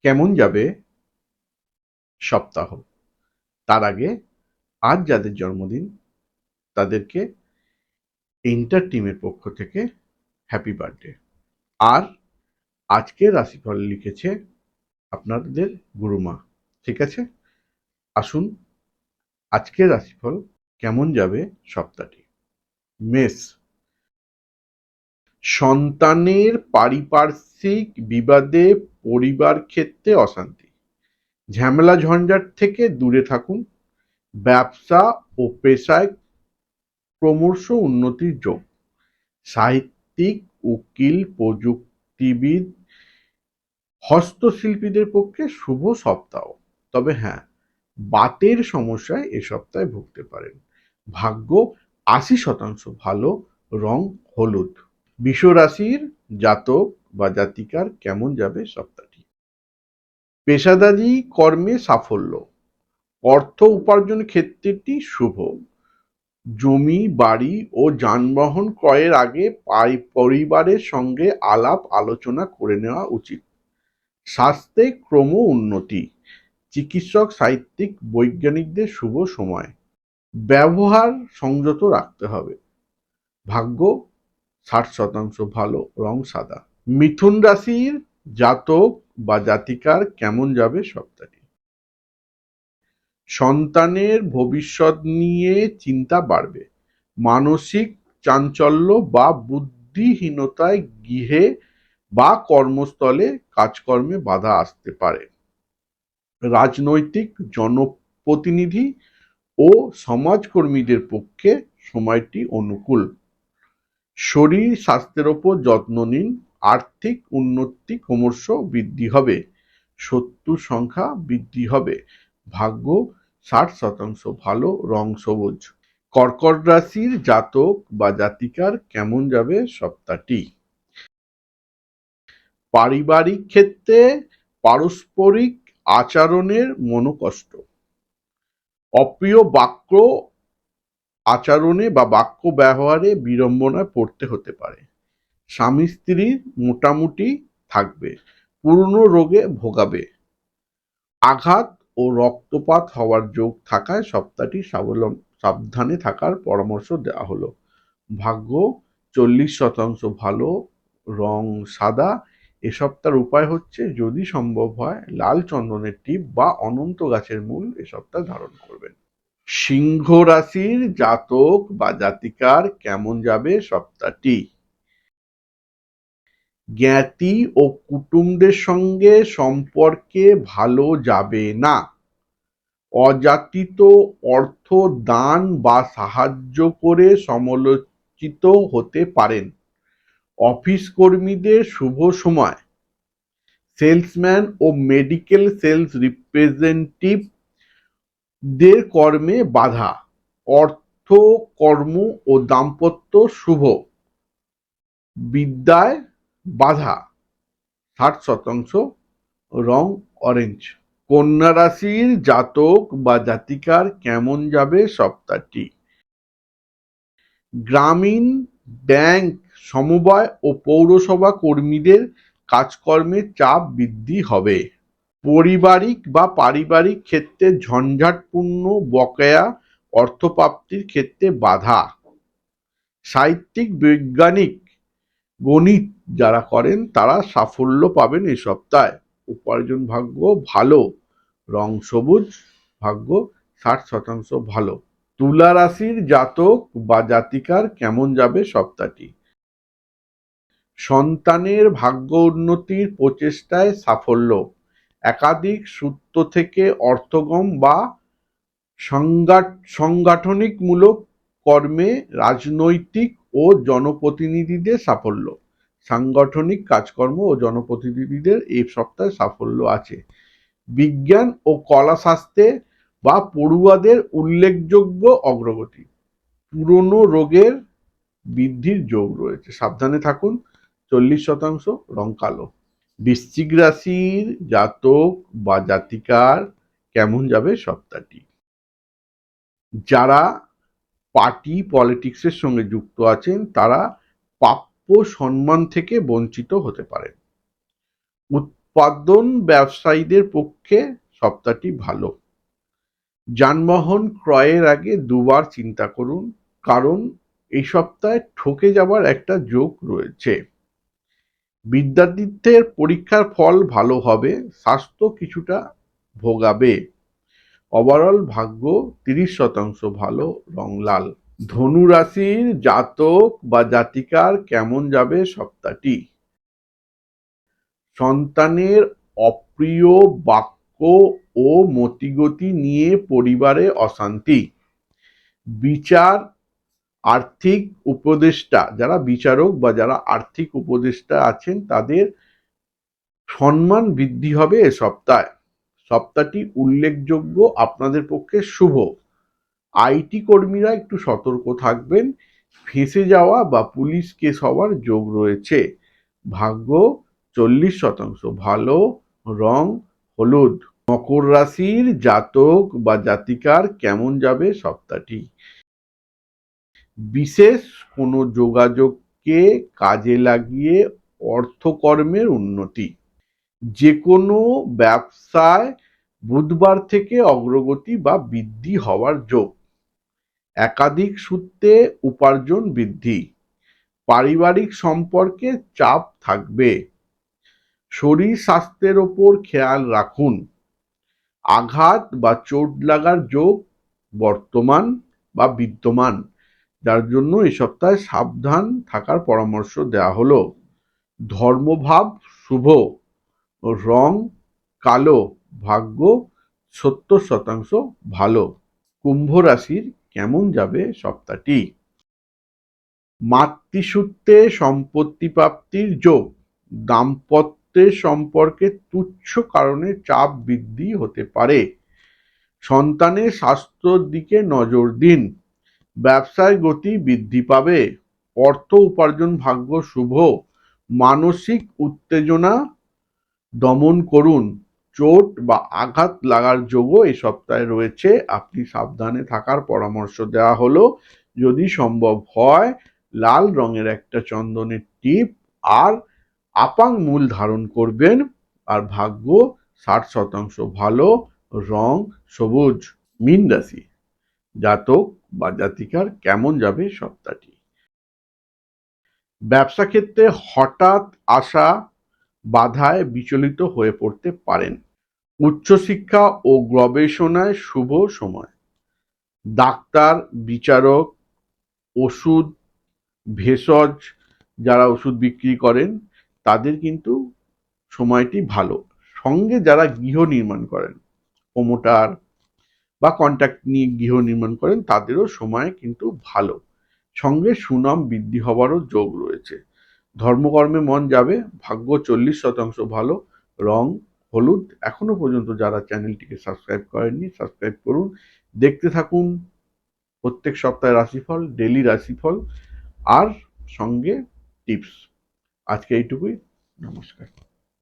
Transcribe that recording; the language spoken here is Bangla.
কেমন যাবে সপ্তাহ? তার আগে আজ যাদের জন্মদিন তাদেরকে এন্টার টিমের পক্ষ থেকে হ্যাপি বার্থডে। আর আজকের রাশিফল লিখেছে আপনাদের গুরুমা। ঠিক আছে, আসুন আজকের রাশিফল কেমন যাবে সপ্তাহটি। মেষ, সন্তানের পারিপার্শ্বিক বিবাদে পরিবার ক্ষেত্রে অশান্তি, ঝামেলা ঝঞ্ঝাট থেকে দূরে থাকুন। ব্যবসা ও পেশায় ক্রমশ উন্নতির যোগ, সাহিত্যিক, উকিল, প্রযুক্তিবিদ, হস্তশিল্পীদের পক্ষে শুভ সপ্তাহ। তবে হ্যাঁ, বাতের সমস্যায় এ সপ্তাহে ভুগতে পারেন। ভাগ্য ৮০% ভালো, রং হলুদ। বৃষ রাশির জাতক বা জাতিকার কেমন যাবে সপ্তাহটি? পেশাদারি কর্মে সাফল্য, অর্থ উপার্জন ক্ষেত্রটি শুভ। জমি, বাড়ি ও যানবাহন ক্রয়ের আগে পরিবারের সঙ্গে আলাপ আলোচনা করে নেওয়া উচিত। স্বাস্থ্যে ক্রম উন্নতি, চিকিৎসক, সাহিত্যিক, বৈজ্ঞানিকদের শুভ সময়। ব্যবহার সংযত রাখতে হবে। ভাগ্য ৬০% ভালো, রং সাদা। মিথুন রাশির জাতক বা জাতিকার কেমন যাবে সপ্তাহটি? সন্তানের ভবিষ্যৎ নিয়ে চিন্তা বাড়বে। মানসিক চাঞ্চল্য বা বুদ্ধিহীনতায় গৃহে বা কর্মস্থলে কাজকর্মে বাধা আসতে পারে। রাজনৈতিক, জনপ্রতিনিধি ও সমাজকর্মীদের পক্ষে সময়টি অনুকূল। শরীর স্বাস্থ্যের ওপর যত্ন নিন। আর্থিক উন্নতি ক্রমশ বৃদ্ধি হবে। শত্রুর সংখ্যা বৃদ্ধি হবে। ভাগ্য ৬০% ভালো, রং সবুজ। কর্কট রাশির জাতক বা জাতিকার কেমন যাবে সপ্তাহটি? পারিবারিক ক্ষেত্রে পারস্পরিক আচরণের মনোকষ্ট, অপ্রিয় বাক্য আচরণে বা বাক্য ব্যবহারে বিড়ম্বনায় পড়তে হতে পারে। স্বামী স্ত্রীর মোটামুটি থাকবে। পুরনো রোগে ভোগাবে। আঘাত ও রক্তপাত হওয়ার যোগ থাকায় সপ্তাহটি সাবধানে থাকার পরামর্শ দেওয়া হলো। ভাগ্য ৪০% ভালো, রং সাদা। এ সপ্তাহের উপায় হচ্ছে, যদি সম্ভব হয় লাল চন্দনের টিপ বা অনন্ত গাছের মূল এ সপ্তাহ ধারণ করবেন। সিংহ রাশির জাতক বা জাতিকার কেমন যাবে সপ্তাহটি? জ্ঞাতি ও কুটুমদের সঙ্গে সম্পর্কে ভালো যাবে না। অযাচিত অর্থ দান বা সাহায্য করে সমালোচিত হতে পারেন। অফিস কর্মীদের শুভ সময়। সেলসম্যান ও মেডিকেল সেলস রিপ্রেজেন্টেটিভ দের কর্মে বাধা। অর্থ, কর্ম ও দাম্পত্য শুভ। বিদ্যায় বাধা। ৬০%, রং অরেঞ্জ। কন্যা রাশির জাতক বা জাতিকার কেমন যাবে সপ্তাহটি? গ্রামীণ ব্যাংক, সমবায় ও পৌরসভা কর্মীদের কাজকর্মের চাপ বৃদ্ধি হবে। পারিবারিক ক্ষেত্রে ঝঞ্ঝাটপূর্ণ বকেয়া অর্থপ্রাপ্তির ক্ষেত্রে বাধা। সাহিত্যিক, বৈজ্ঞানিক, গণিত যারা করেন তারা সাফল্য পাবেন এই সপ্তাহে। উপার্জন ভাগ্য ভালো, রং সবুজ। ভাগ্য ৬০% ভালো। তুলা রাশির জাতক বা জাতিকার কেমন যাবে সপ্তাহটি? সন্তানের ভাগ্য উন্নতির প্রচেষ্টায় সাফল্য। একাধিক সূত্র থেকে অর্থগম বা সাংগঠনিকমূলক কর্মে রাজনৈতিক ও জনপ্রতিনিধিদের সাফল্য। সাংগঠনিক কাজকর্ম ও জনপ্রতিনিধিদের এই সপ্তাহে সাফল্য আছে। বিজ্ঞান ও কলা শাস্ত্রে বা পড়ুয়াদের উল্লেখযোগ্য অগ্রগতি। পুরনো রোগের বৃদ্ধির যোগ রয়েছে, সাবধানে থাকুন। ৪০%, রং কালো। বৃশ্চিক রাশির জাতক বা জাতিকার কেমন যাবে সপ্তাহটি? যারা পার্টি পলিটিক্সের সঙ্গে যুক্ত আছেন তারা প্রাপ্য সম্মান থেকে বঞ্চিত হতে পারেন। উৎপাদন ব্যবসায়ীদের পক্ষে সপ্তাহটি ভালো। যানবাহন ক্রয়ের আগে দুবার চিন্তা করুন, কারণ এই সপ্তাহে ঠকে যাবার একটা যোগ রয়েছে। বিদ্যার্থীদের পরীক্ষার ফল ভালো হবে, স্বাস্থ্য কিছুটা ভোগাবে। ওভারঅল ভাগ্য 30% ভালো, রং লাল। ধনু রাশির জাতক বা জাতিকার কেমন যাবে সপ্তাহটি? সন্তানের অপ্রিয় বাক্য ও মতিগতি নিয়ে পরিবারে অশান্তি। বিচার আর্থিক উপদেষ্টা, যারা বিচারক বা যারা আর্থিক উপদেষ্টা আছেন তাদের সম্মান বৃদ্ধি হবে এ সপ্তাহে। সপ্তাহটি উল্লেখযোগ্য আপনাদের পক্ষে শুভ। আইটি কর্মীরা একটু সতর্ক থাকবেন, ফেঁসে যাওয়া বা পুলিশ কেস হওয়ার যোগ রয়েছে। ভাগ্য 40% ভালো, রং হলুদ। মকর রাশির জাতক বা জাতিকার কেমন যাবে সপ্তাহটি? বিশেষ কোনো যোগাযোগকে কাজে লাগিয়ে অর্থকর্মের উন্নতি। যে কোনো ব্যবসায় বুধবার থেকে অগ্রগতি বা বৃদ্ধি হওয়ার যোগ। একাধিক সূত্রে উপার্জন বৃদ্ধি। পারিবারিক সম্পর্কে চাপ থাকবে। শরীর স্বাস্থ্যের ওপর খেয়াল রাখুন। আঘাত বা চোট লাগার যোগ বর্তমান বা বিদ্যমান, যার জন্য এই সপ্তাহে সাবধান থাকার পরামর্শ দেওয়া হলো। ধর্মভাব শুভ, রং কালো, ভাগ্য 70% ভালো। কুম্ভ রাশির কেমন যাবে সপ্তাহটি? মাতৃসূত্রে সম্পত্তি প্রাপ্তির যোগ। দাম্পত্যের সম্পর্কে তুচ্ছ কারণে চাপ বৃদ্ধি হতে পারে। সন্তানের স্বাস্থ্যের দিকে নজর দিন। ব্যবসায় গতি বৃদ্ধি পাবে। অর্থ উপার্জন ভাগ্য শুভ। মানসিক উত্তেজনা দমন করুন। চোট বা আঘাত লাগার যোগও এই সপ্তাহে রয়েছে, আপনি সাবধানে থাকার পরামর্শ দেওয়া হলো। যদি সম্ভব হয় লাল রঙের একটা চন্দনের টিপ আর আপাং মূল ধারণ করবেন। আর ভাগ্য 60% ভালো, রং সবুজ। মীন রাশি জাতক বা জাতিকার কেমন যাবে সপ্তাহটি? ব্যবসা ক্ষেত্রে হঠাৎ আসা বাধায় বিচলিত হয়ে পড়তে পারেন। উচ্চশিক্ষা ও গবেষণায় শুভ সময়। ডাক্তার, বিচারক, ওষুধ, ভেষজ যারা ওষুধ বিক্রি করেন তাদের কিন্তু সময়টি ভালো। সঙ্গে যারা গৃহ নির্মাণ করেন, প্রমোটার বা কন্ট্রাক্ট নিয়ে গৃহ নির্মাণ করেন তাদেরও সময় কিন্তু ভালো। সঙ্গে সুনাম বৃদ্ধি হওয়ারও যোগ রয়েছে। ধর্মকর্মে মন যাবে। ভাগ্য 40% ভালো, রং হলুদ। এখনো পর্যন্ত যারা চ্যানেলটিকে সাবস্ক্রাইব করেননি সাবস্ক্রাইব করুন, দেখতে থাকুন প্রত্যেক সপ্তাহে রাশিফল, ডেলি রাশিফল আর সঙ্গে টিপস। আজকে এইটুকুই, নমস্কার।